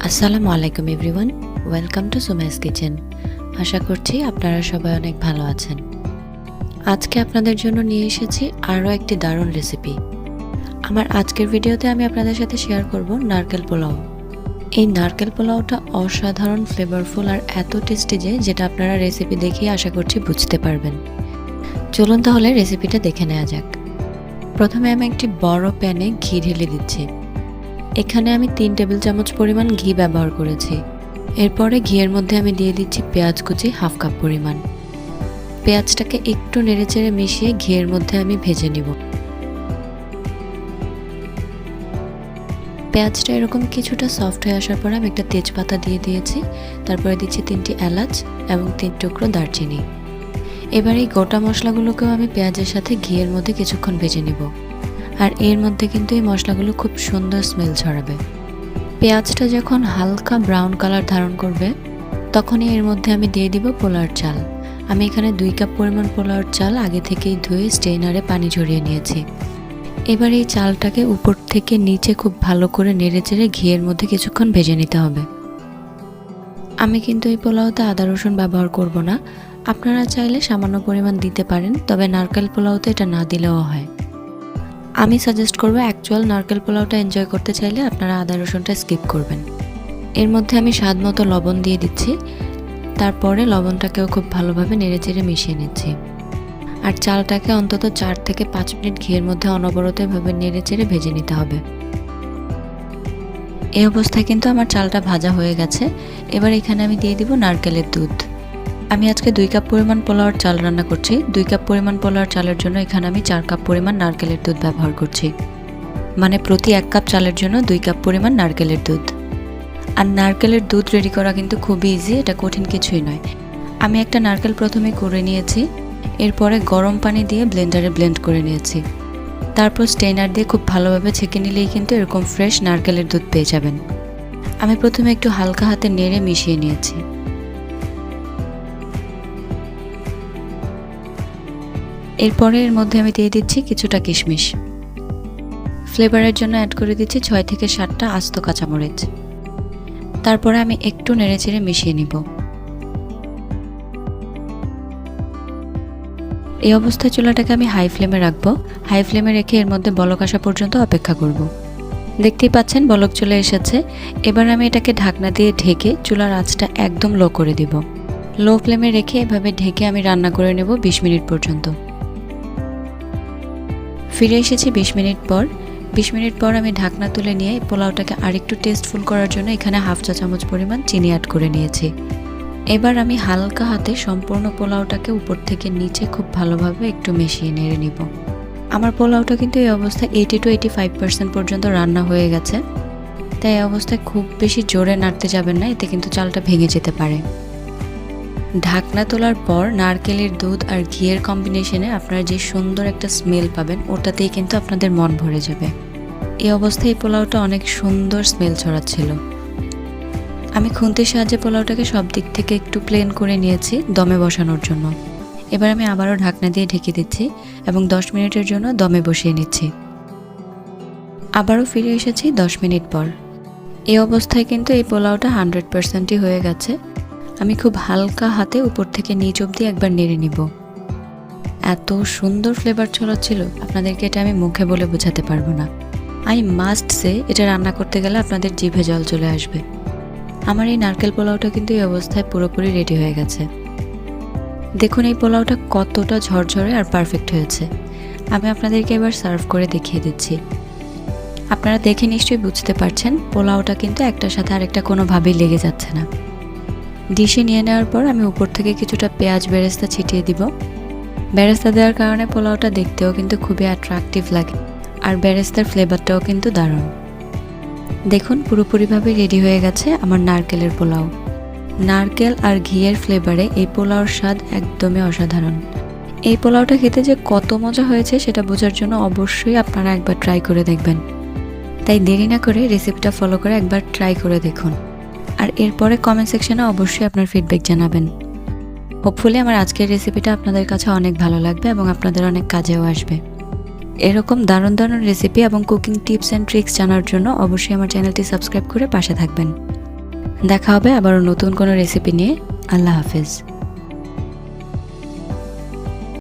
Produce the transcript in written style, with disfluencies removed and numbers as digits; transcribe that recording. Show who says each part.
Speaker 1: আসসালামু আলাইকুম everyone, welcome to Sumai's kitchen. আশা করছি আপনারা সবাই অনেক ভালো আছেন। আজকে আপনাদের জন্য নিয়ে এসেছি আরও একটি দারুণ রেসিপি। আমার আজকের ভিডিওতে আমি আপনাদের সাথে শেয়ার করব নারকেল পোলাও। এই নারকেল পোলাওটা অসাধারণ ফ্লেভারফুল আর এত টেস্টি যেটা আপনারা রেসিপি দেখেই আশা করছি বুঝতে পারবেন। চলুন তাহলে রেসিপিটা দেখে নেওয়া যাক। প্রথমে আমি একটি বড় প্যানে ঘি ঢেলে দিচ্ছি। এখানে আমি 3 টেবিল চামচ পরিমাণ ঘি ব্যবহার করেছি। এরপরে ঘিয়ের মধ্যে আমি দিয়ে দিচ্ছি পেঁয়াজ কুচি হাফ কাপ পরিমাণ। পেঁয়াজটাকে একটু নেড়েচেড়ে মিশিয়ে ঘিয়ের মধ্যে আমি ভেজে নিব। পেঁয়াজটা এরকম কিছুটা সফট হয়ে আসার পরে আমি একটা তেজপাতা দিয়ে দিয়েছি। তারপরে দিচ্ছি 3টি এলাচ এবং 3 টুকরো দারচিনি। এবার এই গোটা মশলাগুলোকেও আমি পেঁয়াজের সাথে ঘিয়ের মধ্যে কিছুক্ষণ ভেজে নিব। আর এর মধ্যে কিন্তু এই মশলাগুলো খুব সুন্দর স্মেল ছড়াবে। পেঁয়াজটা যখন হালকা ব্রাউন কালার ধারণ করবে তখনই এর মধ্যে আমি দিয়ে দিব পোলাওর চাল। আমি এখানে 2 কাপ পরিমাণ পোলাওর চাল আগে থেকেই ধুয়ে স্ট্রেনারে পানি ঝরিয়ে নিয়েছি। এবার এই চালটাকে উপর থেকে নিচে খুব ভালো করে নেড়েচেড়ে ঘিয়ের মধ্যে কিছুক্ষণ ভেজে নিতে হবে। আমি কিন্তু এই পোলাওতে আদা রসুন ব্যবহার করব না, আপনারা চাইলে সামান্য পরিমাণ দিতে পারেন, তবে নারকেল পোলাওতে এটা না দিলেও হয়। আমি সাজেস্ট করব অ্যাকচুয়াল নারকেল পোলাওটা এনজয় করতে চাইলে আপনারা আদা রসুনটা স্কিপ করবেন। এর মধ্যে আমি স্বাদ মতো লবণ দিয়ে দিচ্ছি। তারপরে লবণটাকেও খুব ভালোভাবে নেড়েচেড়ে মিশিয়ে নিচ্ছি। আর চালটাকে অন্তত 4 থেকে 5 মিনিট ঘিয়ের মধ্যে অনবরতভাবে নেড়েচেড়ে ভেজে নিতে হবে। এই অবস্থায় কিন্তু আমার চালটা ভাজা হয়ে গেছে। এবার এখানে আমি দিয়ে দিব নারকেলের দুধ। আমি আজকে 2 কাপ পরিমাণ পোলাওর চাল রান্না করছি। 2 কাপ পরিমাণ পোলাওর চালের জন্য এখানে আমি 4 কাপ পরিমাণ নারকেলের দুধ ব্যবহার করছি। মানে প্রতি 1 কাপ চালের জন্য 2 কাপ পরিমাণ নারকেলের দুধ। আর নারকেলের দুধ রেডি করা কিন্তু খুবই ইজি, এটা কঠিন কিছুই নয়। আমি একটা নারকেল প্রথমে করে নিয়েছি, এরপরে গরম পানি দিয়ে ব্লেন্ডারে ব্লেন্ড করে নিয়েছি। তারপর স্ট্রেনার দিয়ে খুব ভালোভাবে ছেঁকে নিলেই কিন্তু এরকম ফ্রেশ নারকেলের দুধ পেয়ে যাবেন। আমি প্রথমে একটু হালকা হাতে নেড়ে মিশিয়ে নিয়েছি। এরপরে এর মধ্যে আমি দিয়ে দিচ্ছি কিছুটা কিশমিশ। ফ্লেভারের জন্য অ্যাড করে দিচ্ছি 6 থেকে 7টা আস্ত কাঁচামরিচ। তারপরে আমি একটু নেড়েচেড়ে মিশিয়ে নিব। এই অবস্থায় চুলাটাকে আমি হাই ফ্লেমে রাখবো। হাই ফ্লেমে রেখে এর মধ্যে বলক আসা পর্যন্ত অপেক্ষা করব। দেখতেই পাচ্ছেন বলক চলে এসেছে। এবার আমি এটাকে ঢাকনা দিয়ে ঢেকে চুলার আঁচটা একদম লো করে দিব। লো ফ্লেমে রেখে এভাবে ঢেকে আমি রান্না করে নেব 20 মিনিট পর্যন্ত। ফিরে এসেছি 20 মিনিট পর। 20 মিনিট পর আমি ঢাকনা তুলে নিয়ে পোলাওটাকে আরেকটু টেস্টফুল করার জন্য এখানে হাফ চা চামচ পরিমাণ চিনি অ্যাড করে নিয়েছি। এবার আমি হালকা হাতে সম্পূর্ণ পোলাওটাকে উপর থেকে নিচে খুব ভালোভাবে একটু মিশিয়ে নেড়ে নিব। আমার পোলাওটা কিন্তু এই অবস্থায় 80 to 85% পর্যন্ত রান্না হয়ে গেছে। তাই এই অবস্থায় খুব বেশি জোরে নাড়তে যাবেন না, এতে কিন্তু চালটা ভেঙে যেতে পারে। ঢাকনা তোলার পর নারকেলের দুধ আর ঘিয়ের কম্বিনেশনে আপনারা যে সুন্দর একটা স্মেল পাবেন, ওটাতেই কিন্তু আপনাদের মন ভরে যাবে। এই অবস্থায় এই পোলাওটা অনেক সুন্দর স্মেল ছড়াচ্ছিল। আমি খুন্তির সাহায্যে পোলাওটাকে সব দিক থেকে একটু প্লেন করে নিয়েছি দমে বসানোর জন্য। এবার আমি আবারও ঢাকনা দিয়ে ঢেকে দিচ্ছি এবং 10 মিনিটের জন্য দমে বসিয়ে নিচ্ছি। আবারও ফিরে এসেছি 10 মিনিট পর। এই অবস্থায় কিন্তু এই পোলাওটা 100%ই হয়ে গেছে। আমি খুব হালকা হাতে উপর থেকে নিচ অবধি একবার নেড়ে নিব। এত সুন্দর ফ্লেভার ছড়াচ্ছিল, আপনাদেরকে এটা আমি মুখে বলে বোঝাতে পারবো না। আই মাস্ট সে, এটা রান্না করতে গেলে আপনাদের জিভে জল চলে আসবে। আমার এই নারকেল পোলাওটা কিন্তু এই অবস্থায় পুরোপুরি রেডি হয়ে গেছে। দেখুন এই পোলাওটা কতটা ঝরঝরে আর পারফেক্ট হয়েছে। আমি আপনাদেরকে এবার সার্ভ করে দেখিয়ে দিচ্ছি। আপনারা দেখে নিশ্চয়ই বুঝতে পারছেন পোলাওটা কিন্তু একটার সাথে আরেকটা কোনোভাবেই লেগে যাচ্ছে না। ডিশে নিয়ে নেওয়ার পর আমি উপর থেকে কিছুটা পেঁয়াজ বেরেস্তা ছিটিয়ে দিব। বেরেস্তা দেওয়ার কারণে পোলাওটা দেখতেও কিন্তু খুবই অ্যাট্রাকটিভ লাগে, আর বেরেস্তার ফ্লেভারটাও কিন্তু দারুণ। দেখুন পুরোপুরিভাবে রেডি হয়ে গেছে আমার নারকেলের পোলাও। নারকেল আর ঘিয়ের ফ্লেভারে এই পোলাওর স্বাদ একদমই অসাধারণ। এই পোলাওটা খেতে যে কত মজা হয়েছে সেটা বোঝার জন্য অবশ্যই আপনারা একবার ট্রাই করে দেখবেন। তাই দেরি না করে রেসিপিটা ফলো করে একবার ট্রাই করে দেখুন। আর এরপরে কমেন্ট সেকশনে অবশ্যই আপনার ফিডব্যাক জানাবেন। হোপফুলি আমার আজকের রেসিপিটা আপনাদের কাছে অনেক ভালো লাগবে এবং আপনাদের অনেক কাজেও আসবে। এরকম দারুণ দারুণ রেসিপি এবং কুকিং টিপস অ্যান্ড ট্রিক্স জানার জন্য অবশ্যই আমার চ্যানেলটি সাবস্ক্রাইব করে পাশে থাকবেন। দেখা হবে আবারও নতুন কোনো রেসিপি নিয়ে। আল্লাহ হাফেজ।